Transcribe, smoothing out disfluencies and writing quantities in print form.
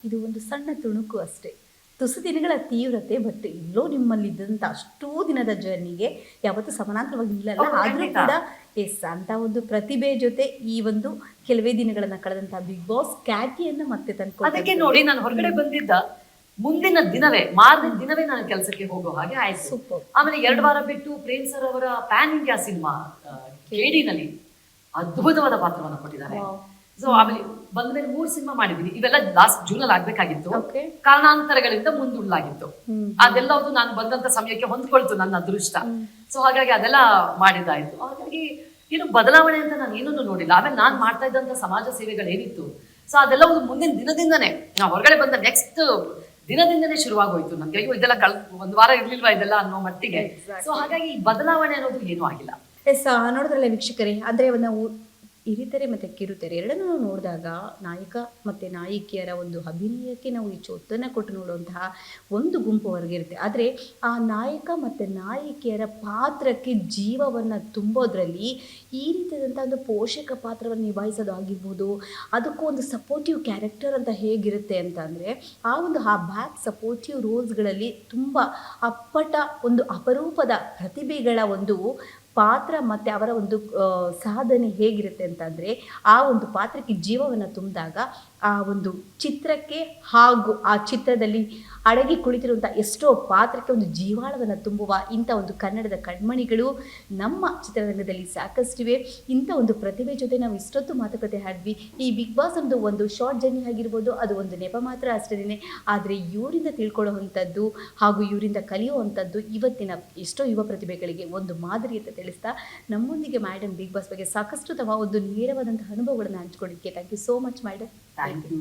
ಇದು ಒಂದು ಸಣ್ಣ ತುಣುಕು ಅಷ್ಟೇ. ತುಸು ದಿನಗಳ ತೀವ್ರತೆ, ಬಟ್ ಎಲ್ಲೋ ನಿಮ್ಮಲ್ಲಿದ್ದಂಥ ಅಷ್ಟೂ ದಿನದ ಜರ್ನಿಗೆ ಯಾವತ್ತೂ ಸಮಾನಾಂತರವಾಗಿ ನಿಲ್ಲಲ್ಲ. ಆದರೂ ಕೂಡ ಎಸ್ ಅಂತ ಒಂದು ಪ್ರತಿಭೆ ಜೊತೆ ಈ ಒಂದು ಕೆಲವೇ ದಿನಗಳನ್ನ ಕಳೆದಂಥ ಬಿಗ್ ಬಾಸ್ ಖ್ಯಾತಿಯನ್ನ ಮತ್ತೆ ಅದಕ್ಕೆ ತಂದ್ಕೊಂಡು ನೋಡಿ ನಾನು ಹೊರಗಡೆ ಬಂದಿದ್ದ ಮುಂದಿನ ದಿನವೇ ಮಾರನೇ ದಿನವೇ ನಾನು ಕೆಲಸಕ್ಕೆ ಹೋಗೋ ಹಾಗೆ ಆಯ್ತು. ಸೂಪರ್. ಆಮೇಲೆ 2 ವಾರ ಬಿಟ್ಟು ಪ್ರೇಮ್ ಸರ್ ಅವರ ಪ್ಯಾನ್ ಇಂಡಿಯಾ ಸಿನಿಮಾ ಕೇಡಿನಲ್ಲಿ ಅದ್ಭುತವಾದ ಪಾತ್ರವನ್ನ ಕೊಟ್ಟಿದ್ದಾರೆ. ಸೊ ಆಮೇಲೆ ಬಂದ ಮೇಲೆ 3 ಸಿನಿಮಾ ಮಾಡಿದೀನಿ. ಇವೆಲ್ಲ ಲಾಸ್ಟ್ ಜೂನ್ ಅಲ್ಲಿ ಆಗ್ಬೇಕಾಗಿತ್ತು, ಓಕೆ. ಕಾರಣಾಂತರಗಳಿಂದ ಮುಂದೂಡಲಾಗಿತ್ತು. ಅದೆಲ್ಲವೂ ನಾನು ಬಂದಂತ ಸಮಯಕ್ಕೆ ಹೊಂದ್ಕೊಳ್ತು ನನ್ನ ಅದೃಷ್ಟ. ಸೊ ಹಾಗಾಗಿ ಅದೆಲ್ಲ ಮಾಡಿದ್ದಾಯ್ತು. ಹಾಗಾಗಿ ಏನು ಬದಲಾವಣೆ ಅಂತ ನಾನು ಏನನ್ನು ನೋಡಿಲ್ಲ. ಆಮೇಲೆ ನಾನು ಮಾಡ್ತಾ ಇದ್ದಂತ ಸಮಾಜ ಸೇವೆಗಳೇನಿತ್ತು, ಸೊ ಅದೆಲ್ಲ ಒಂದು ಮುಂದಿನ ದಿನದಿಂದನೇ ನಾವು ಹೊರಗಡೆ ಬಂದ ನೆಕ್ಸ್ಟ್ ದಿನದಿಂದನೇ ಶುರುವಾಗೋಯ್ತು. ನನ್ಗೆ ಅಯ್ಯೋ ಇದೆಲ್ಲ 1 ವಾರ ಇರ್ಲಿಲ್ವಾ ಇದೆಲ್ಲ ಅನ್ನೋ ಮಟ್ಟಿಗೆ. ಸೊ ಹಾಗಾಗಿ ಈ ಬದಲಾವಣೆ ಅನ್ನೋದು ಏನೂ ಆಗಿಲ್ಲ. ಎಸ್, ನೋಡಿದ್ರಲ್ಲ ವೀಕ್ಷಕರೇ, ಅಂದರೆ ನಾವು ಹಿರಿತೆರೆ ಮತ್ತು ಕಿರುತೆರೆ ಎರಡನ್ನೂ ನೋಡಿದಾಗ ನಾಯಕ ಮತ್ತು ನಾಯಕಿಯರ ಒಂದು ಅಭಿನಯಕ್ಕೆ ನಾವು ಹೆಚ್ಚು ಒತ್ತನ್ನು ಕೊಟ್ಟು ನೋಡುವಂತಹ ಒಂದು ಗುಂಪು ಹೊರಗೆ ಇರುತ್ತೆ. ಆದರೆ ಆ ನಾಯಕ ಮತ್ತು ನಾಯಕಿಯರ ಪಾತ್ರಕ್ಕೆ ಜೀವವನ್ನು ತುಂಬೋದ್ರಲ್ಲಿ ಈ ರೀತಿಯಾದಂಥ ಒಂದು ಪೋಷಕ ಪಾತ್ರವನ್ನು ನಿಭಾಯಿಸೋದು ಆಗಿರ್ಬೋದು, ಅದಕ್ಕೂ ಒಂದು ಸಪೋರ್ಟಿವ್ ಕ್ಯಾರೆಕ್ಟರ್ ಅಂತ ಹೇಗಿರುತ್ತೆ ಅಂತ ಅಂದರೆ ಆ ಬ್ಯಾಕ್ ಸಪೋರ್ಟಿವ್ ರೋಲ್ಸ್ಗಳಲ್ಲಿ ತುಂಬ ಅಪ್ಪಟ ಒಂದು ಅಪರೂಪದ ಪ್ರತಿಭೆಗಳ ಒಂದು ಪಾತ್ರ ಮತ್ತು ಅವರ ಒಂದು ಸಾಧನೆ ಹೇಗಿರುತ್ತೆ ಅಂತಂದರೆ, ಆ ಒಂದು ಪಾತ್ರಕ್ಕೆ ಜೀವವನ್ನು ತುಂಬಿದಾಗ ಆ ಒಂದು ಚಿತ್ರಕ್ಕೆ ಹಾಗೂ ಆ ಚಿತ್ರದಲ್ಲಿ ಅಡಗಿ ಕುಳಿತಿರುವಂಥ ಎಷ್ಟೋ ಪಾತ್ರಕ್ಕೆ ಒಂದು ಜೀವಾಳವನ್ನು ತುಂಬುವ ಇಂಥ ಒಂದು ಕನ್ನಡದ ಕಣ್ಮಣಿಗಳು ನಮ್ಮ ಚಿತ್ರರಂಗದಲ್ಲಿ ಸಾಕಷ್ಟಿವೆ. ಇಂಥ ಒಂದು ಪ್ರತಿಭೆ ಜೊತೆ ನಾವು ಇಷ್ಟೊತ್ತು ಮಾತುಕತೆ ಆಡಿದ್ವಿ. ಈ ಬಿಗ್ ಬಾಸ್ ಒಂದು ಶಾರ್ಟ್ ಜರ್ನಿ ಆಗಿರ್ಬೋದು, ಅದು ಒಂದು ನೆಪ ಮಾತ್ರ ಅಷ್ಟೇ. ಆದರೆ ಇವರಿಂದ ತಿಳ್ಕೊಳ್ಳುವಂಥದ್ದು ಹಾಗೂ ಇವರಿಂದ ಕಲಿಯುವಂಥದ್ದು ಇವತ್ತಿನ ಎಷ್ಟೋ ಯುವ ಪ್ರತಿಭೆಗಳಿಗೆ ಒಂದು ಮಾದರಿಯಂತ ತಿಳಿಸ್ತಾ ನಮ್ಮೊಂದಿಗೆ ಮೇಡಮ್ ಬಿಗ್ ಬಾಸ್ ಬಗ್ಗೆ ಸಾಕಷ್ಟು ತಮ್ಮ ಒಂದು ನೇರವಾದಂಥ ಅನುಭವಗಳನ್ನು ಹಂಚ್ಕೊಂಡಿದ್ದಕ್ಕೆ thank you so much madam. Thank you.